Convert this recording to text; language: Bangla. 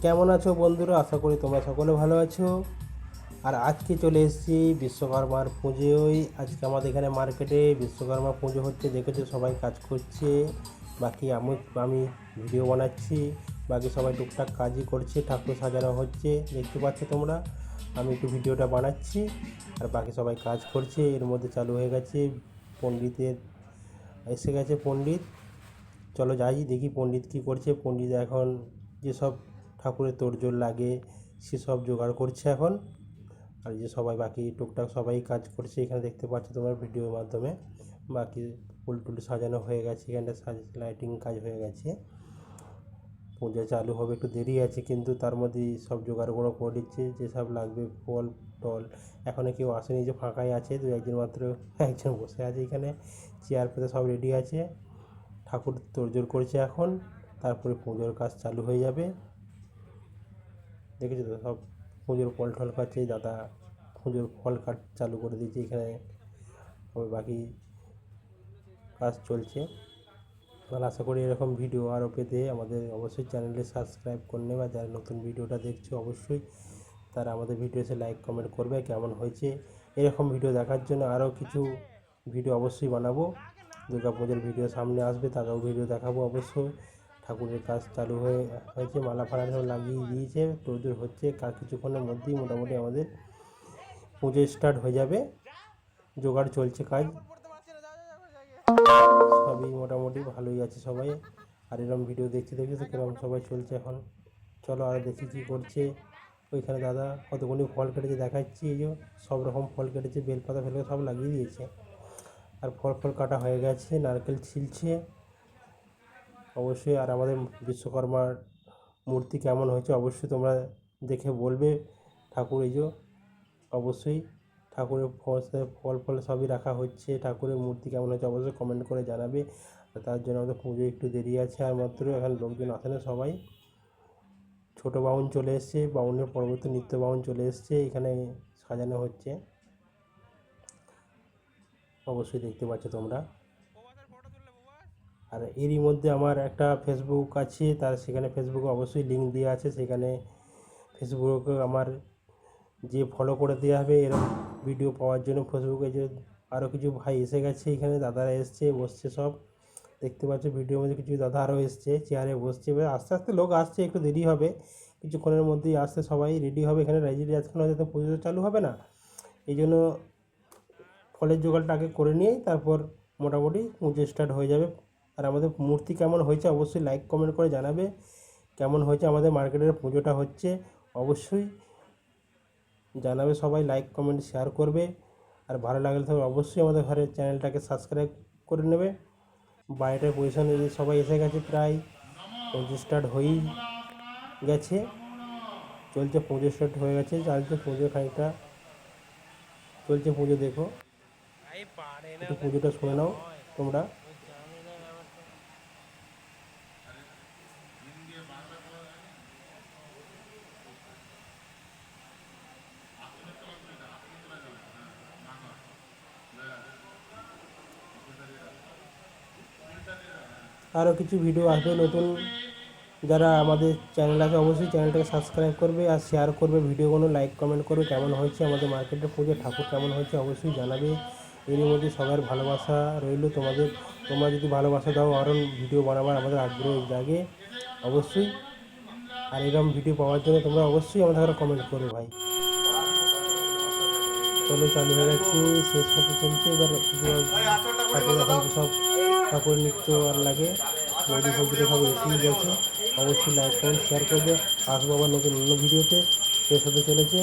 কেমন আছো বন্ধুরা? আশা করি তোমরা সকলে ভালো আছো। আর আজকে চলে এসেছি বিশ্বকর্মার পুজোয়। আজকে আমাদের এখানে মার্কেটে বিশ্বকর্মা পুজো হচ্ছে, দেখেছো সবাই কাজ করছে। বাকি আমি ভিডিও বানাচ্ছি, বাকি সবাই টুকটাক কাজই করছে, ঠাকুর সাজানো হচ্ছে দেখতে পাচ্ছ তোমরা। আমি একটু ভিডিওটা বানাচ্ছি আর বাকি সবাই কাজ করছে। এর মধ্যে চালু হয়ে গেছে, পণ্ডিতের এসে গেছে পণ্ডিত। চলো যাই দেখি পণ্ডিত কী করছে। পণ্ডিত এখন যেসব ঠাকুরের তোড়জোড় লাগে সেসব জোগাড় করছে এখন। আর যে সবাই বাকি টুকটাক সবাই কাজ করছে এখানে দেখতে পাচ্ছ তোমার ভিডিওর মাধ্যমে। বাকি ফুল টুল সাজানো হয়ে গেছে, এখানটা লাইটিং কাজ হয়ে গেছে। পূজা চালু হবে, একটু দেরি আছে, কিন্তু তার মধ্যে সব জোগাড়গুলো করে দিচ্ছে যেসব লাগবে ফল টল। এখনও কেউ আসেনি, যে ফাঁকাই আছে, দু একজন মাত্র একজন বসে আছে এখানে চেয়ার পেতে, সব রেডি আছে। ঠাকুর তোড়জোড় করছে এখন, তারপরে পুজোর কাজ চালু হয়ে যাবে। দেখেছো তো, সব পুজোর ফল টল খাচ্ছে দাদা, পুজোর ফল কাট চালু করে দিয়েছে এখানে। আবার বাকি কাজ চলছে। আর আশা করি এরকম ভিডিও আরও পেতে আমাদের অবশ্যই চ্যানেলটি সাবস্ক্রাইব করে নেবে। যারা নতুন ভিডিওটা দেখছো অবশ্যই তারা আমাদের ভিডিও এসে লাইক কমেন্ট করবে কেমন হয়েছে। এরকম ভিডিও দেখার জন্য আরও কিছু ভিডিও অবশ্যই বানাবো। দুর্গা পুজোর ভিডিও সামনে আসবে, তারাও ভিডিও দেখাবো অবশ্যই। ঠাকুরের কাজ চালু হয়েছে, মালা ফালা সব লাগিয়ে দিয়েছে, তোড়জোড় হচ্ছে। কিছুক্ষণের মধ্যেই মোটামুটি আমাদের পুজো স্টার্ট হয়ে যাবে। জোগাড় চলছে কাজ, সবই মোটামুটি ভালোই আছে সবাই। আর এরকম ভিডিও দেখতে তো কিরকম সবাই চলছে এখন। চলো আর দেখি কী করছে। ওইখানে দাদা কতগুলি ফল কেটেছে দেখাচ্ছি, এই যে সব রকম ফল কেটেছে, বেলপাতা ফেলপাতা সব লাগিয়ে দিয়েছে। আর ফল কাটা হয়ে গেছে, নারকেল ছিলছে অবশ্যই। আর আমাদের বিশ্বকর্মার মূর্তি কেমন হয়েছে অবশ্যই তোমরা দেখে বলবে। ঠাকুর এই যে অবশ্যই ঠাকুরের ফল সবই রাখা হচ্ছে। ঠাকুরের মূর্তি কেমন হয়েছে অবশ্যই কমেন্ট করে জানাবে। তার জন্য আমাদের পুজো একটু দেরি আছে, আর মাত্র এখন লোকজন আসে না সবাই। ছোটো বাউন চলে এসছে, বাউনের পরবর্তী নিত্য বাউন চলে এসছে, এখানে সাজানো হচ্ছে অবশ্যই দেখতে পাচ্ছ তোমরা। আর এরই মধ্যে আমার একটা ফেসবুক আছে, তার সেখানে ফেসবুকে অবশ্যই লিঙ্ক দেওয়া আছে। সেখানে ফেসবুকে আমার যে ফলো করে দেওয়া হবে এরকম ভিডিও পাওয়ার জন্য। ফেসবুকে যে আরও কিছু ভাই এসে গেছে, এখানে দাদারা এসছে, বসছে সব দেখতে পাচ্ছ। ভিডিওর মধ্যে কিছু দাদা আরও এসছে, চেয়ারে বসছে। এবার আস্তে আস্তে লোক আসছে, একটু দেরি হবে, কিছুক্ষণের মধ্যেই আসতে সবাই রেডি হবে। এখানে আজকাল হয়তো পুজো চালু হবে না, এই জন্য ফলের জোগাড়টা আগে করে নিয়েই তারপর মোটামুটি পুজো স্টার্ট হয়ে যাবে। আর আমাদের মূর্তি কেমন হয়েছে অবশ্যই লাইক কমেন্ট করে জানাবে। কেমন হয়েছে আমাদের মার্কেটের পুজোটা হচ্ছে অবশ্যই জানাবে সবাই, লাইক কমেন্ট শেয়ার করবে। আর ভালো লাগলে তবে অবশ্যই আমাদের ঘরের চ্যানেলটাকে সাবস্ক্রাইব করে নেবে। বাইরের পজিশনে সবাই এসে গেছে, প্রায় পুজো স্টার্ট হয়েই গেছে, চলছে পুজো স্টার্ট হয়ে গেছে, চলছে পুজো খানিকটা চলছে পুজো। দেখো একটু পুজোটা শুনে নাও তোমরা। আরও কিছু ভিডিও আসবে নতুন। যারা আমাদের চ্যানেল আছে অবশ্যই চ্যানেলটাকে সাবস্ক্রাইব করবে আর শেয়ার করবে ভিডিওগুলো, লাইক কমেন্ট করবে। কেমন হয়েছে আমাদের মার্কেটের পুজো, ঠাকুর কেমন হয়েছে অবশ্যই জানাবে। এর মধ্যে সবার ভালোবাসা রইল তোমাদের। তোমরা যদি ভালোবাসা দাও আরও ভিডিও বানাবার আমাদের আগ্রহ জাগে অবশ্যই। আর এরকম ভিডিও পাওয়ার জন্য তোমরা অবশ্যই আমাদের ঘরে কমেন্ট করবে ভাই। চলো চালু হয়ে গেছে, শেষ হতে চলছে। এবার ঠাকুর এখন সব ঠাকুরের নৃত্য আর লাগে, বৌদি ফৌদিটা সব এসেই গেছে। অবশ্যই লাইক কমেন্ট শেয়ার করবে। আসবো আবার নতুন অন্য ভিডিওতে, শেষ হতে চলেছে।